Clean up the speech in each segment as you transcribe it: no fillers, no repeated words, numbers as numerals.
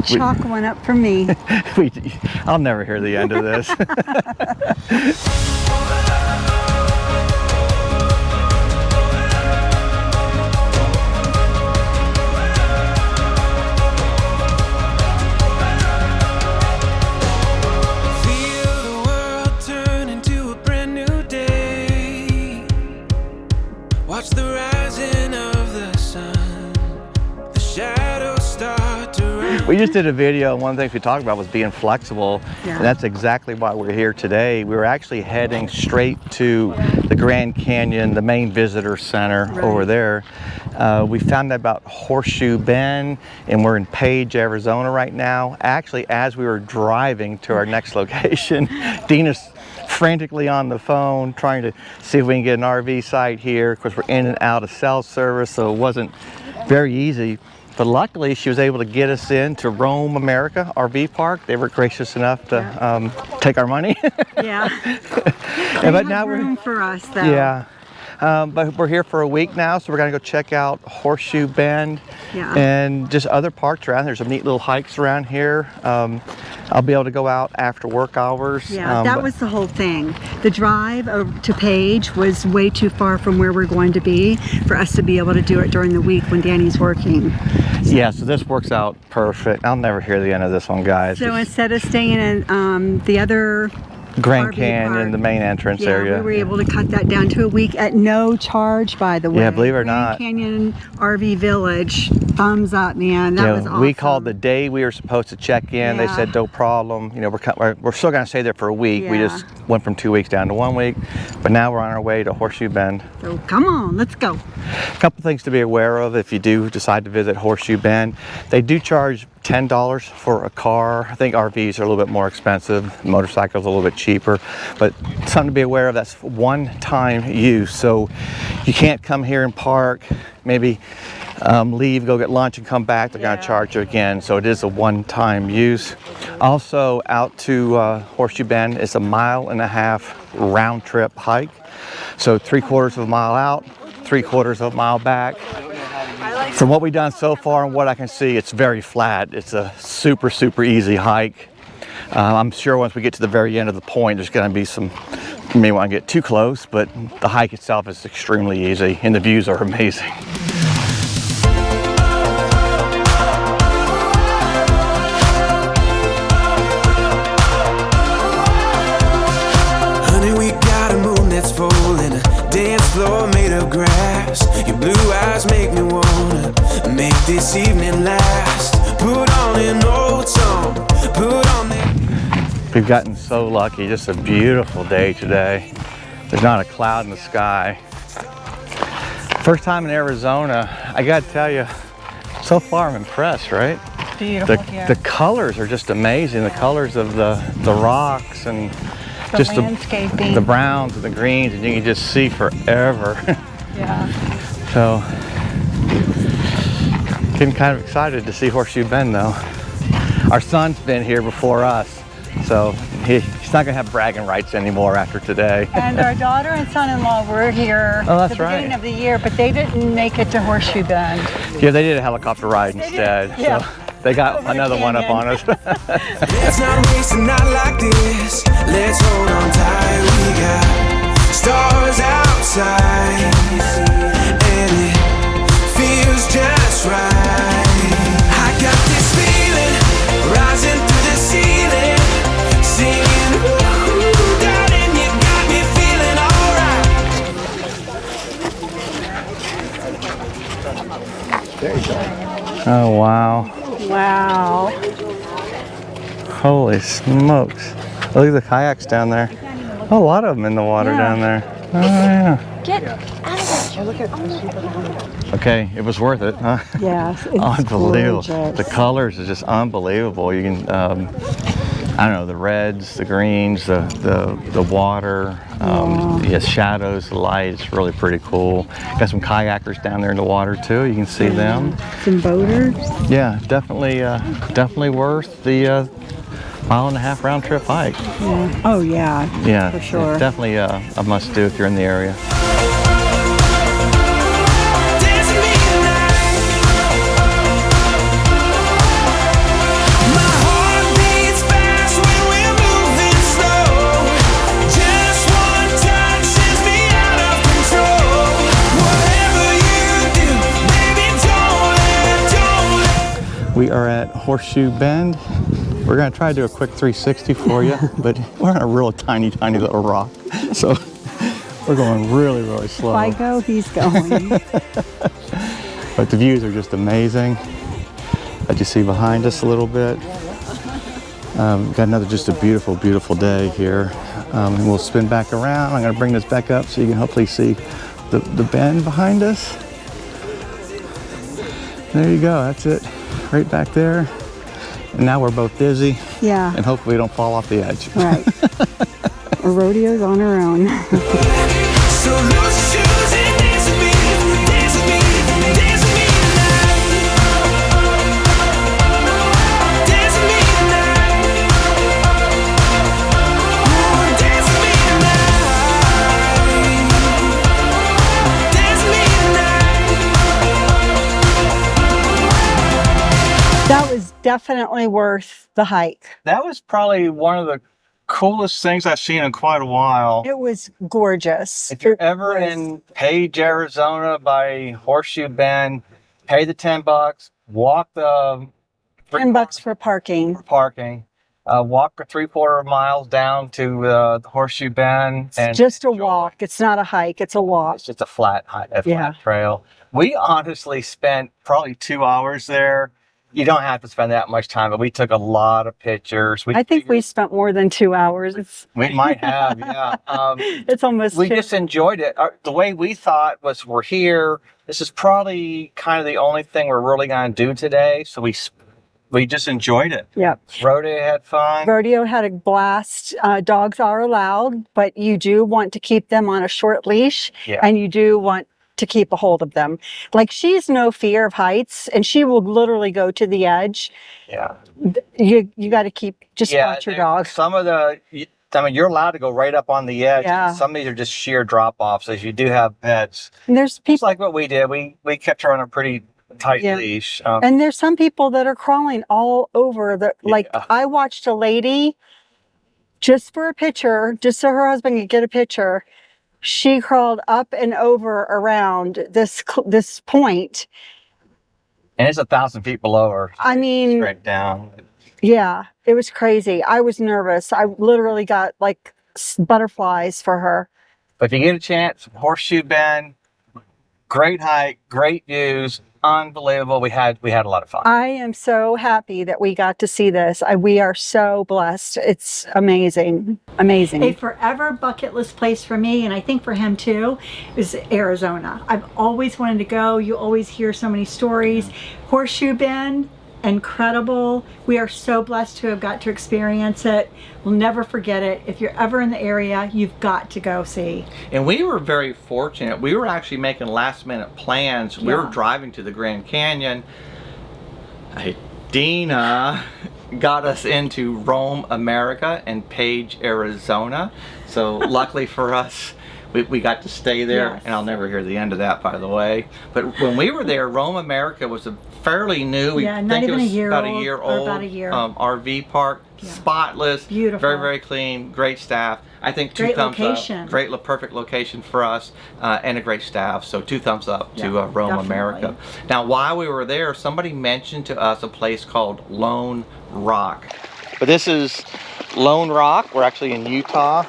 Chalk one up for me. I'll never hear the end of this. We just did a video, and one of the things we talked about was being flexible, and that's exactly why we're here today. We were actually heading straight to the Grand Canyon, the main visitor center over there. We found out about Horseshoe Bend, and we're in Page, Arizona right now. Actually, as we were driving to our next location, Dina's frantically on the phone trying to see if we can get an RV site here. Of course, we're in and out of cell service, so it wasn't very easy. But luckily, she was able to get us in to Roam America RV Park. They were gracious enough to take our money. Yeah. But now we're room for us, though. Yeah. But we're here for a week now, so we're going to go check out Horseshoe Bend and just other parks around. There's some neat little hikes around here. I'll be able to go out after work hours. Yeah, that was the whole thing. The drive to Page was way too far from where we're going to be for us to be able to do it during the week when Danny's working. Yeah, so this works out perfect. I'll never hear the end of this one, guys. So instead of staying in the other Grand Canyon, the main entrance area. We were able to cut that down to a week at no charge, by the way. Yeah, believe it or not. Grand Canyon RV Village, thumbs up, man. That was awesome. We called the day we were supposed to check in. They said no problem. You know, we're still going to stay there for a week. We just went from 2 weeks down to 1 week, but now we're on our way to Horseshoe Bend. So come on, let's go. A couple things to be aware of if you do decide to visit Horseshoe Bend. They do charge $10 for a car. I think RVs are a little bit more expensive, motorcycles a little bit cheaper, but something to be aware of, that's one-time use. So you can't come here and park, maybe leave, go get lunch and come back. They're going to charge you again. So it is a one-time use. Also out to Horseshoe Bend is a 1.5 mile round trip hike. So 3/4 of a mile out, 3/4 of a mile back. From what we've done so far and what I can see, it's very flat. It's a super, super easy hike. I'm sure once we get to the very end of the point, there's going to be some, you may want to get too close, but the hike itself is extremely easy and the views are amazing. Honey, we got a moon that's full and a dance floor made of grass. Your blue eyes make me wanna make this evening last. Put on an old song, put on that. We've gotten so lucky, just a beautiful day today. There's not a cloud in the sky. First time in Arizona, I gotta tell you, so far I'm impressed, right? Beautiful, The colors are just amazing. The colors of the rocks and just landscaping. The browns and the greens, and you can just see forever. Yeah. So, getting kind of excited to see Horseshoe Bend though. Our son's been here before us, so he's not gonna have bragging rights anymore after today. And our daughter and son-in-law were here at the beginning of the year, but they didn't make it to Horseshoe Bend. Yeah, they did a helicopter ride instead. Yeah. So they got another one up on us. Let's not waste a night like this. Let's hold on tight. We got stars outside, and it feels just right. I got this feeling rising through the ceiling, singing, ooh, darling, you got me feeling alright. There you go. Oh, wow. Wow. Holy smokes. Look at the kayaks down there. Oh, a lot of them in the water down there. Oh, yeah. Get out of there. Look at Okay, it was worth it, huh? Yes, it's unbelievable. gorgeous. The colors are just unbelievable. You can, I don't know, the reds, the greens, the water, shadows, the light. It's really pretty cool. Got some kayakers down there in the water too. You can see them. Some boaters. Yeah, definitely worth the 1.5 mile round trip hike. Yeah. Oh yeah. Yeah, for sure. Definitely a must do if you're in the area. We are at Horseshoe Bend. We're gonna try to do a quick 360 for you, but we're on a real tiny little rock. So we're going really slow. If I go, he's going. But the views are just amazing. As you see behind us a little bit. Got another just a beautiful day here. And we'll spin back around. I'm gonna bring this back up so you can hopefully see the bend behind us. There you go, that's it. Right back there. And now we're both dizzy. Yeah. And hopefully we don't fall off the edge. Right. Our rodeo's on our own. So lose your shoes and dance with me, dance with me, dance with me tonight. Dance with me tonight. Oh, dance with me tonight. Dance with me tonight. That was definitely worth the hike. That was probably one of the coolest things I've seen in quite a while. It was gorgeous. If you're ever in Page, Arizona by Horseshoe Bend, pay the $10, walk the $10 for parking. parking, walk for 3/4 miles down to the Horseshoe Bend. It's just a walk. It's not a hike. It's a walk. It's just a flat trail. We honestly spent probably 2 hours there. You don't have to spend that much time, but we took a lot of pictures. I think we spent more than 2 hours. We might have, yeah. It's almost We just enjoyed it. The way we thought was, we're here. This is probably kind of the only thing we're really going to do today. So we just enjoyed it. Yep. Rodeo had fun. Rodeo had a blast. Dogs are allowed, but you do want to keep them on a short leash, and you do want to keep a hold of them. Like, she's no fear of heights, and she will literally go to the edge. Yeah. You got to watch your dog. Some of you're allowed to go right up on the edge. Yeah. Some of these are just sheer drop-offs, as you do have pets. And there's It's people, like what we did. We kept her on a pretty tight leash. and there's some people that are crawling all over the. Like, I watched a lady just for a picture, just so her husband could get a picture. She crawled up and over around this point. And it's 1,000 feet below her. I mean, straight down. Yeah, it was crazy. I was nervous. I literally got like butterflies for her. But if you get a chance, Horseshoe Bend, great hike, great views, unbelievable. We had a lot of fun. I am so happy that we got to see this. We are so blessed. It's amazing. Amazing. A forever bucket list place for me, and I think for him too, is Arizona. I've always wanted to go. You always hear so many stories. Horseshoe Bend, incredible. We are so blessed to have got to experience it. We'll never forget it. If you're ever in the area, you've got to go see. And we were very fortunate. We were actually making last minute plans. We were driving to the Grand Canyon. Dina got us into Rome, America and Page, Arizona. So luckily for us, we got to stay there, and I'll never hear the end of that, by the way. But when we were there, Rome, America was a fairly new, not even a year about old, a year or old, about a year. RV park, spotless, beautiful, very clean, great staff. I think two great thumbs location. up. Perfect location for us, and a great staff. So 2 thumbs up to Rome, definitely. America. Now, while we were there, somebody mentioned to us a place called Lone Rock. But this is Lone Rock. We're actually in Utah.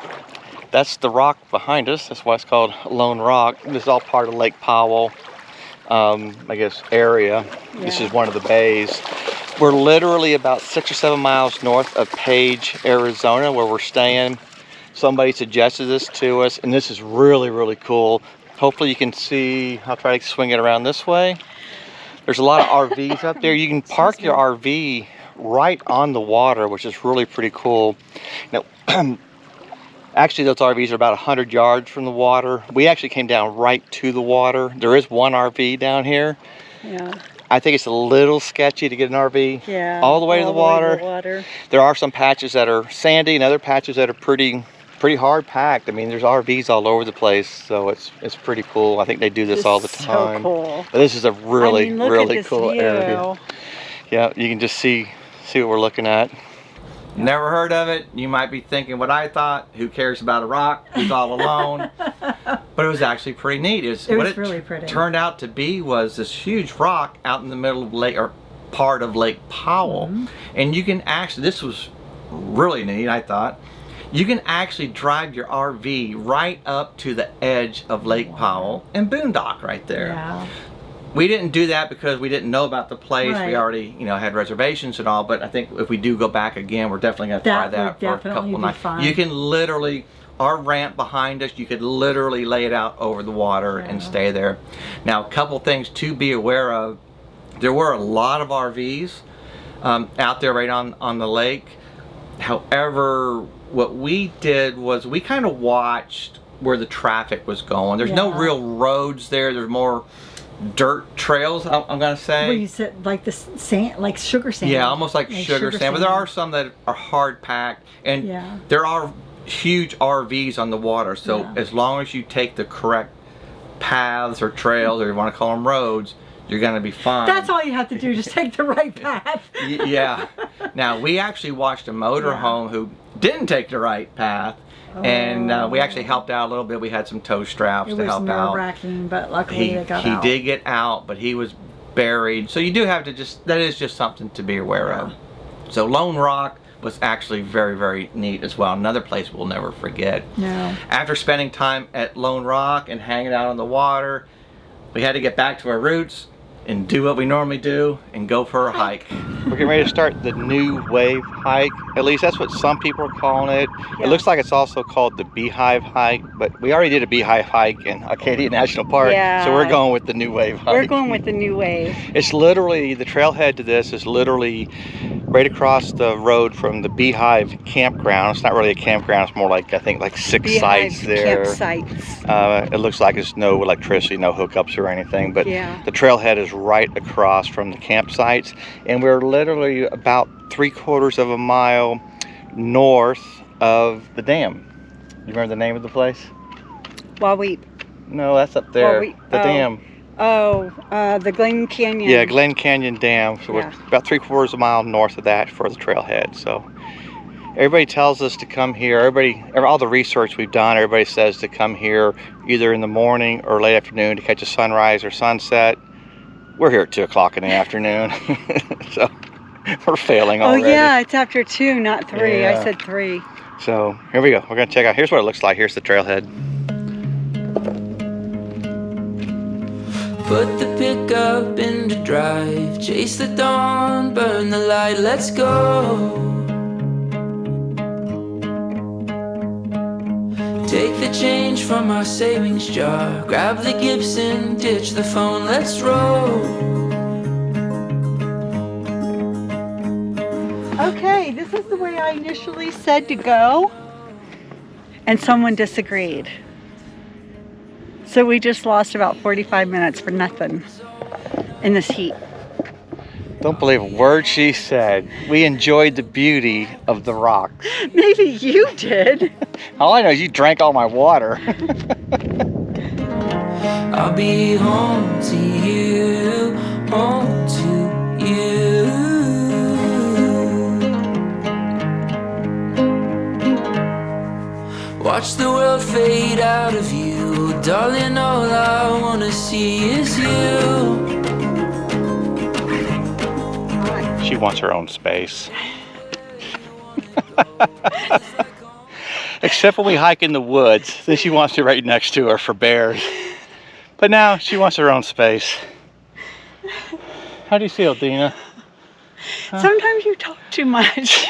That's the rock behind us. That's why it's called Lone Rock. This is all part of Lake Powell, I guess, area. This is one of the bays. We're literally about 6 or 7 miles north of Page, Arizona, where we're staying. Somebody suggested this to us, and this is really cool. Hopefully you can see. I'll try to swing it around this way. There's a lot of RVs up there. You can park your RV right on the water, which is really pretty cool. Now, actually, those RVs are about 100 yards from the water. We actually came down right to the water. There is one RV down here. Yeah. I think it's a little sketchy to get an RV all the way to the water. There are some patches that are sandy and other patches that are pretty hard packed. I mean, there's RVs all over the place, so it's pretty cool. I think they do this all the time. So cool. But this is a really cool view. area. Yeah, you can just see what we're looking at. Never heard of it. You might be thinking what I thought. Who cares about a rock? Who's all alone? But it was actually pretty neat. It was really pretty. Turned out to be was this huge rock out in the middle of lake, or part of Lake Powell. And you can actually, this was really neat, I thought. You can actually drive your RV right up to the edge of Lake Powell and boondock right there. Yeah. We didn't do that because we didn't know about the place. Right. We already, you know, had reservations and all, but I think if we do go back again, we're definitely going to try that for a couple nights. You can literally, our ramp behind us, you could literally lay it out over the water and stay there. Now, a couple things to be aware of. There were a lot of RVs out there right on the lake. However, what we did was we kind of watched where the traffic was going. There's no real roads there. There's more dirt trails, I'm gonna say. Where you said like the sand, like sugar sand. Yeah, almost like sugar sand. But there are some that are hard packed, and there are huge RVs on the water. So as long as you take the correct paths or trails, or you want to call them roads, you're gonna be fine. That's all you have to do, just take the right path. Yeah. Now, we actually watched a motorhome who didn't take the right path. And we actually helped out a little bit. We had some tow straps to help out. It was nerve-wracking, but luckily they got out. He did get out, but he was buried. So you do have to that is just something to be aware of. So Lone Rock was actually very, very neat as well. Another place we'll never forget. No. After spending time at Lone Rock and hanging out on the water, we had to get back to our roots and do what we normally do and go for a hike. We're getting ready to start the New Wave hike. At least that's what some people are calling it. It looks like it's also called the Beehive hike, but we already did a Beehive hike in Acadia National Park, so we're going with the New Wave hike. We're going with the New Wave. It's literally, the trailhead to this is literally right across the road from the Beehive campground. It's not really a campground, it's more like, I think, like 6 sites there. Campsites. It looks like there's no electricity, no hookups or anything, but the trailhead is right across from the campsites, and we're literally about 3/4 of a mile north of the dam. You remember the name of the place? Waweep. No, that's up there. The dam. The Glen Canyon. Yeah, Glen Canyon Dam. So we're about 3/4 of a mile north of that for the trailhead. So everybody tells us to come here. All the research we've done, everybody says to come here either in the morning or late afternoon to catch a sunrise or sunset. We're here at 2 o'clock in the afternoon, so we're failing already. Oh yeah, it's after 2, not 3. Yeah. I said 3. So here we go. We're gonna check out. Here's what it looks like. Here's the trailhead. Put the pickup into drive, chase the dawn, burn the light, let's go. Take the change from our savings jar, grab the Gibson, ditch the phone, let's roll. Okay, this is the way I initially said to go, and someone disagreed. So we just lost about 45 minutes for nothing in this heat. Don't believe a word she said. We enjoyed the beauty of the rocks. Maybe you did. All I know is you drank all my water. I'll be home to you, home to you. Watch the world fade out of you, darling, all I wanna see is you. She wants her own space. Except when we hike in the woods, then she wants it right next to her for bears. But now she wants her own space. How do you feel, Dina? Huh? Sometimes you talk too much.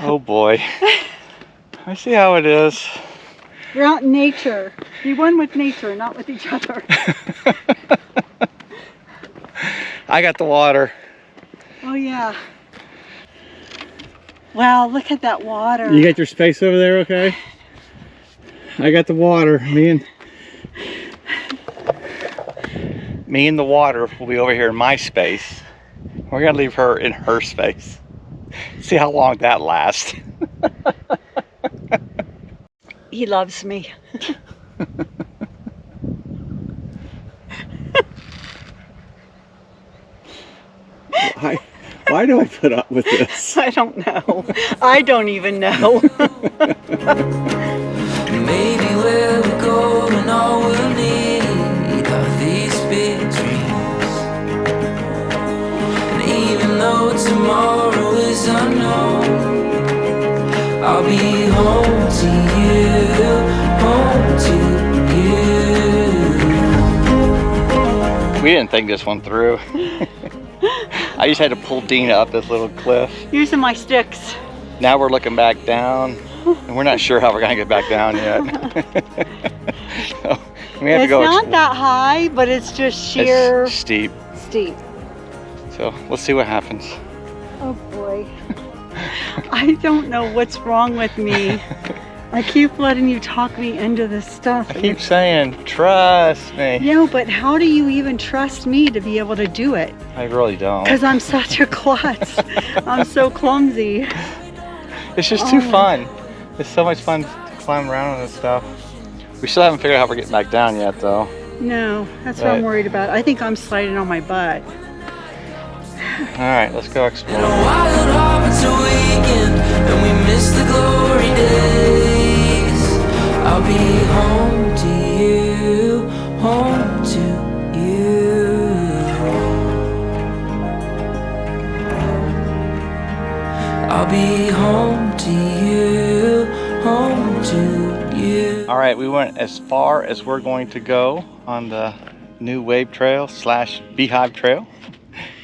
Oh boy. I see how it is. You're out in nature. Be one with nature, not with each other. I got the water. Oh yeah. Wow, look at that water. You got your space over there, okay? I got the water. Me and the water will be over here in my space. We're gonna leave her in her space. See how long that lasts. He loves me. Why do I put up with this? I don't know. I don't even know. Maybe where we go and all we'll need are these big I'll be home to you, home to you. We didn't think this one through. I just had to pull Dina up this little cliff. Using my sticks. Now we're looking back down, and we're not sure how we're gonna get back down yet. So we have to go. It's not that high, but it's just sheer. It's steep. Steep. So let's see what happens. Oh boy. I don't know what's wrong with me. I keep letting you talk me into this stuff. I keep saying, trust me. Yeah, but how do you even trust me to be able to do it? I really don't. Because I'm such a klutz. I'm so clumsy. It's just too fun. It's so much fun to climb around on this stuff. We still haven't figured out how we're getting back down yet, though. No, that's what I'm worried about. I think I'm sliding on my butt. All right, let's go explore. And a wild heart's a weekend, and we miss the glory days. I'll be home to you, home to you. I'll be home to you, home to you. All right, we went as far as we're going to go on the new wave trail / Beehive trail.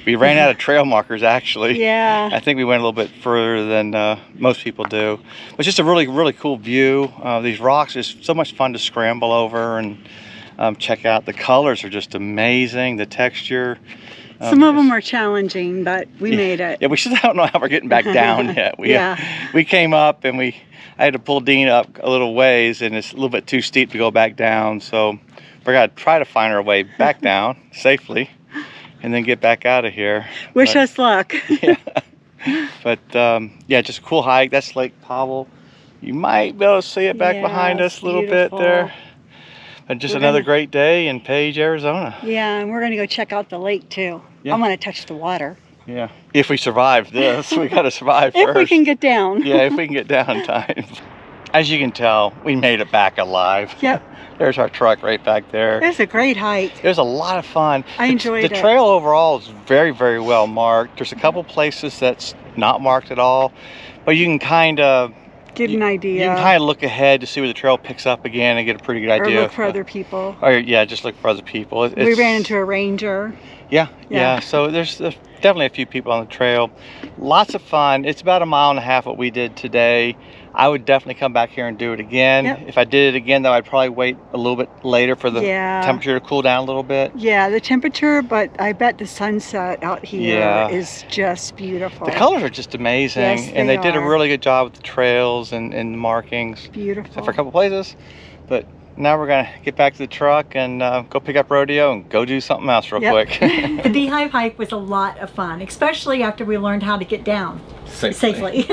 We ran out of trail markers, actually. Yeah. I think we went a little bit further than most people do. But just a really, really cool view. These rocks is so much fun to scramble over and check out. The colors are just amazing. The texture. Some of them are challenging, but we made it. Yeah, we still don't know how we're getting back down yet. We came up and I had to pull Dean up a little ways, and it's a little bit too steep to go back down. So we're gonna try to find our way back down safely, and then get back out of here. Wish us luck. Yeah. But yeah, just a cool hike. That's Lake Powell. You might be able to see it back behind us a little bit there. And just another great day in Page, Arizona. Yeah, and we're gonna go check out the lake too. Yeah. I'm gonna touch the water. Yeah. If we survive this, we gotta survive first. If we can get down. Yeah, if we can get down in time. As you can tell, we made it back alive. Yep. There's our truck right back there. It's a great hike. It was a lot of fun. I enjoyed it. The trail overall is very, very well marked. There's a couple places that's not marked at all, but you can kind of get an idea. You can kind of look ahead to see where the trail picks up again and get a pretty good idea. Or look for other people. Or yeah, just look for other people. We ran into a ranger. Yeah. So there's definitely a few people on the trail. Lots of fun. It's about 1.5 miles what we did today. I would definitely come back here and do it again. Yep. If I did it again, though, I'd probably wait a little bit later for the temperature to cool down a little bit. Yeah, the temperature, but I bet the sunset out here is just beautiful. The colors are just amazing. Yes, and they did a really good job with the trails and the markings. Beautiful. Except for a couple places. But now we're going to get back to the truck and go pick up Rodeo and go do something else real quick. The Beehive hike was a lot of fun, especially after we learned how to get down safely.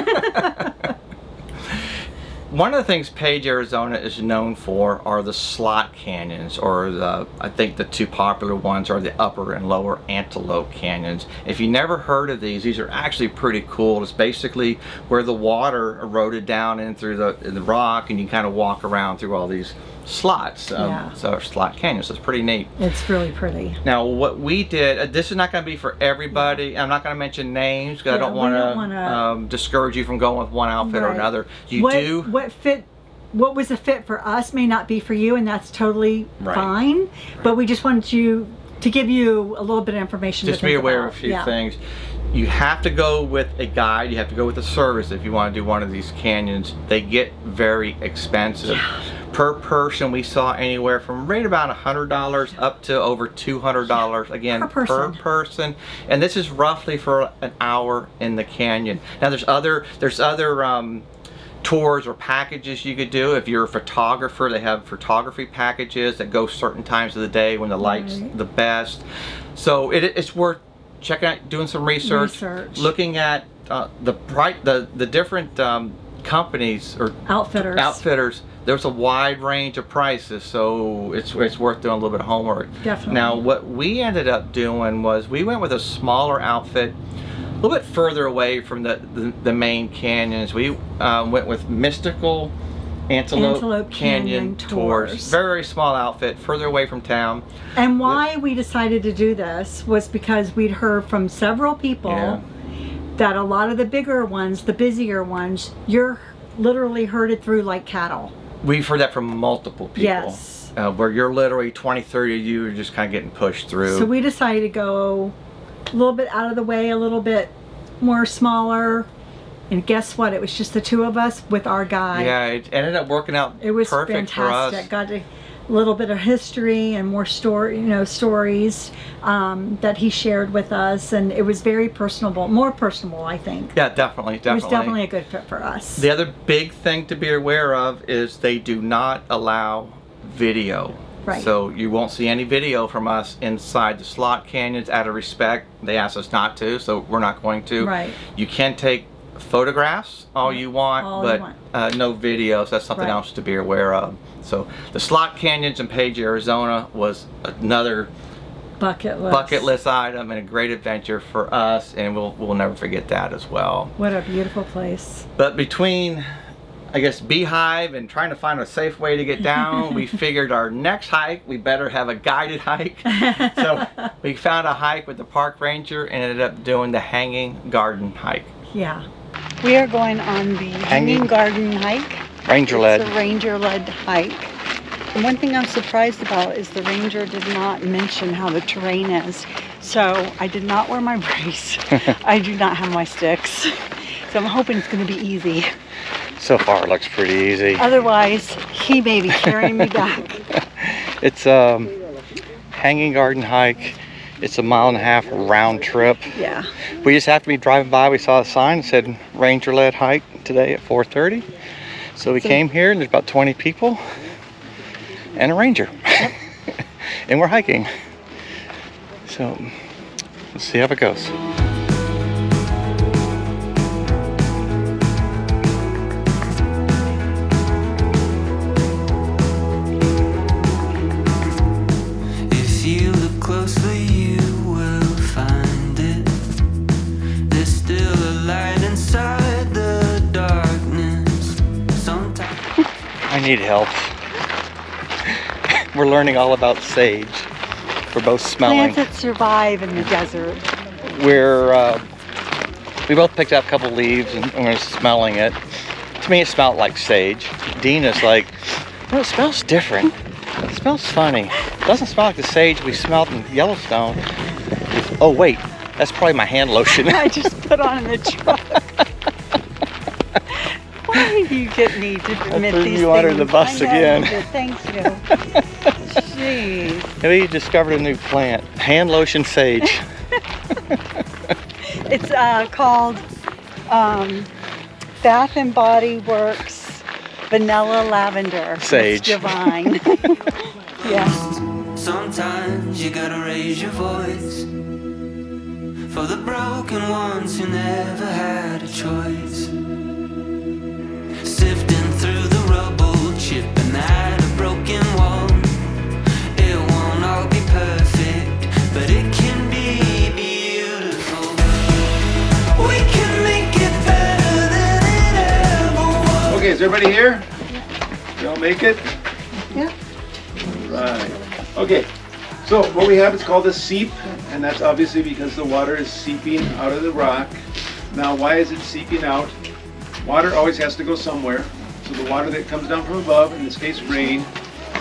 One of the things Page, Arizona is known for are the slot canyons, or I think the two popular ones are the upper and lower Antelope canyons. If you never heard of these are actually pretty cool. It's basically where the water eroded down in through the rock, and you kind of walk around through all these slots. So slot canyons. So it's pretty neat. It's really pretty. Now what we did, this is not going to be for everybody. I'm not going to mention names because I don't want to discourage you from going with one outfit or another. What was a fit for us may not be for you, and that's totally fine. But we just wanted to give you a little bit of information. Just be aware of a few things. You have to go with a guide. You have to go with a service if you want to do one of these canyons. They get very expensive. Per person, we saw anywhere from right about $100 up to over $200 again per person. And this is roughly for an hour in the canyon. Now there's other tours or packages you could do. If you're a photographer, they have photography packages that go certain times of the day when the light's the best. So it's worth checking out, doing some research. Looking at the different companies or outfitters. There's a wide range of prices, so it's worth doing a little bit of homework. Definitely. Now what we ended up doing was we went with a smaller outfit, a little bit further away from the main canyons. We went with Mystical Antelope Canyon Tours. Very small outfit, further away from town. And why we decided to do this was because we'd heard from several people that a lot of the bigger ones, the busier ones, you're literally herded through like cattle. We've heard that from multiple people. Yes. Where you're literally 20, 30 of you are just kind of getting pushed through. So we decided to go a little bit out of the way, a little bit more smaller. And guess what? It was just the two of us with our guide. Yeah, it ended up working out It was perfect fantastic. for us. Got a little bit of history and more stories that he shared with us, and it was very personable, more personable, I think. Yeah, definitely. It was definitely a good fit for us. The other big thing to be aware of is they do not allow video. Right. So you won't see any video from us inside the slot canyons out of respect. They asked us not to, so we're not going to. Right. You can take photographs all you want, All but you want. no videos. That's something Right. else to be aware of. So the slot canyons in Page, Arizona was another Bucket list item and a great adventure for us, and we'll never forget that as well. What a beautiful place. But between, I guess, Beehive and trying to find a safe way to get down, we figured our next hike, we better have a guided hike. So we found a hike with the park ranger and ended up doing the Hanging Garden hike. Yeah. We are going on the Hanging Garden hike. Ranger-led. It's a ranger-led hike. And one thing I'm surprised about is the ranger did not mention how the terrain is. So I did not wear my brace. I do not have my sticks. So I'm hoping it's going to be easy. So far it looks pretty easy. Otherwise, he may be carrying me back. It's Hanging Garden hike. It's a 1.5 mile round trip. Yeah. We just happened to be driving by. We saw a sign that said Ranger-led hike today at 4:30. So we came here, and there's about 20 people and a ranger. Yep. And we're hiking. So let's see how it goes. If you look closely, you will find it. There's still a light inside the darkness. Sometimes I need help. We're learning all about sage. We're both smelling. Plants that survive in the desert. We both picked up a couple leaves and we're smelling it. To me, it smelled like sage. Dina's like, no, it smells different. It smells funny. It doesn't smell like the sage we smelled in Yellowstone. Oh wait, that's probably my hand lotion. I just put on in the truck. Why do you get me to admit threw these you things? under the bus I know again. you did. Thank you. Jeez. We discovered a new plant, hand lotion sage. It's called Bath and Body Works Vanilla Lavender. Sage. It's divine. Yeah. sometimes you gotta raise your voice for the broken ones who never had a choice. Sifting through the rubble, chipping at a broken wall. It won't all be perfect, but it can be beautiful. We can make it better than it ever was. Okay, is everybody here? Y'all make it? Yeah. Right. Okay, so what we have is called a seep, and that's obviously because the water is seeping out of the rock. Now, why is it seeping out? Water always has to go somewhere. So the water that comes down from above, in this case rain,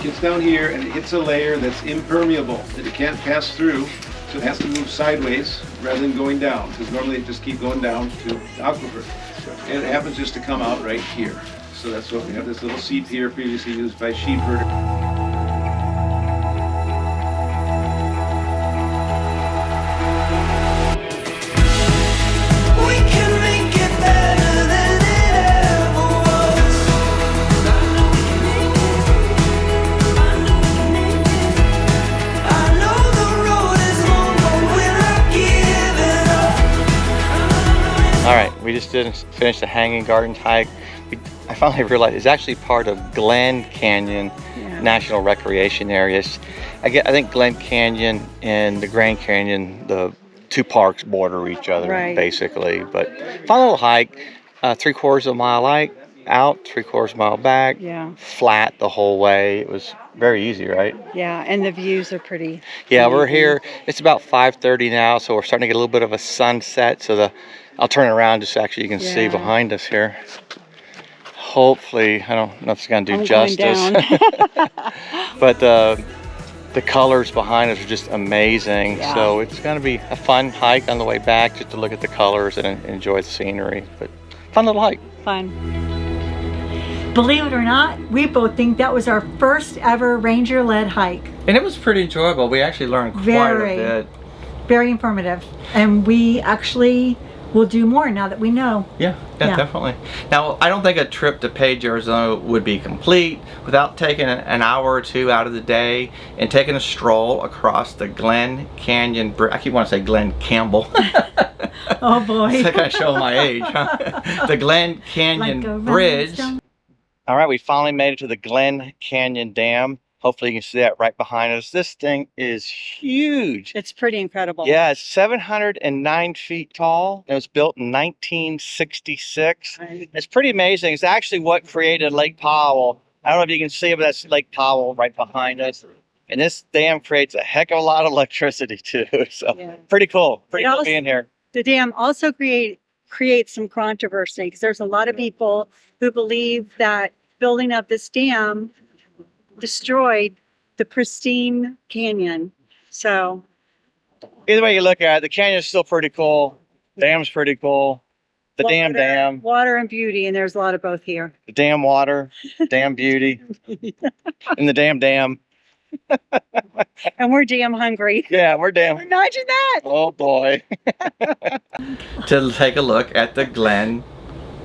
gets down here and it hits a layer that's impermeable, that it can't pass through, so it has to move sideways rather than going down, because normally it just keep going down to the aquifer. And it happens just to come out right here. So that's what we have, this little seep here, previously used by sheep herders. We can make it better than it ever was. I know we can make it. I know we can make it. I know the road is long, but we're not giving up. All right, we just didn't finish the Hanging Gardens hike. I finally realized it's actually part of Glen Canyon National Recreation Areas. I think Glen Canyon and the Grand Canyon, the two parks border each other, basically. But fun little hike, 3/4 mile hike, out, 3/4 mile back, flat the whole way. It was very easy, right? Yeah, and the views are pretty. Yeah, we're here. It's about 5:30 now, so we're starting to get a little bit of a sunset. So I'll turn around just so actually you can see behind us here. hopefully, I don't know if it's gonna do I'm justice, going down. but the colors behind us are just amazing. Yeah. So it's gonna be a fun hike on the way back, just to look at the colors and enjoy the scenery. But fun little hike. Fun. Believe it or not, we both think that was our first ever ranger-led hike. And it was pretty enjoyable. We actually learned quite Very. a bit. Very informative. And we actually will do more now that we know. Yeah, Yeah. definitely. Now, I don't think a trip to Page, Arizona would be complete without taking an hour or two out of the day and taking a stroll across the Glen Canyon Bridge. I keep wanting to say Glen Campbell. Oh boy. It's like I show my age, huh? The Glen Canyon Like a Bridge. rhinestone. All right, we finally made it to the Glen Canyon Dam. Hopefully you can see that right behind us. This thing is huge. It's pretty incredible. Yeah, it's 709 feet tall. It was built in 1966. Right. It's pretty amazing. It's actually what created Lake Powell. I don't know if you can see it, but that's Lake Powell right behind us. And this dam creates a heck of a lot of electricity too. So Yeah. pretty cool. Pretty It cool also- being here. The dam also creates some controversy because there's a lot of people who believe that building up this dam destroyed the pristine canyon. So Either way you look at it, the canyon's still pretty cool. Dam's pretty cool. The dam, water and beauty, and there's a lot of both here. the dam water, dam beauty, and the dam. And we're damn hungry. Yeah, we're dam. Imagine that. Oh boy. To take a look at the Glen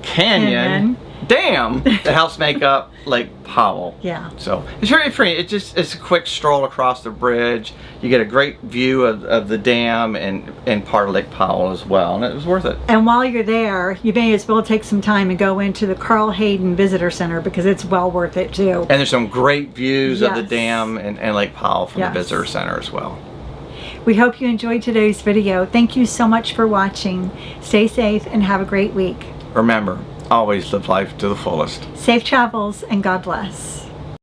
Canyon Dam that helps make up Lake Powell. Yeah. So it's very free. It's a quick stroll across the bridge. You get a great view of the dam and part of Lake Powell as well, and it was worth it. And while you're there, you may as well take some time and go into the Carl Hayden Visitor Center because it's well worth it too. And there's some great views of the Yes. dam and Lake Powell from Yes. the Visitor Center as well. We hope you enjoyed today's video. Thank you so much for watching. Stay safe and have a great week. Remember, always live life to the fullest. Safe travels and God bless.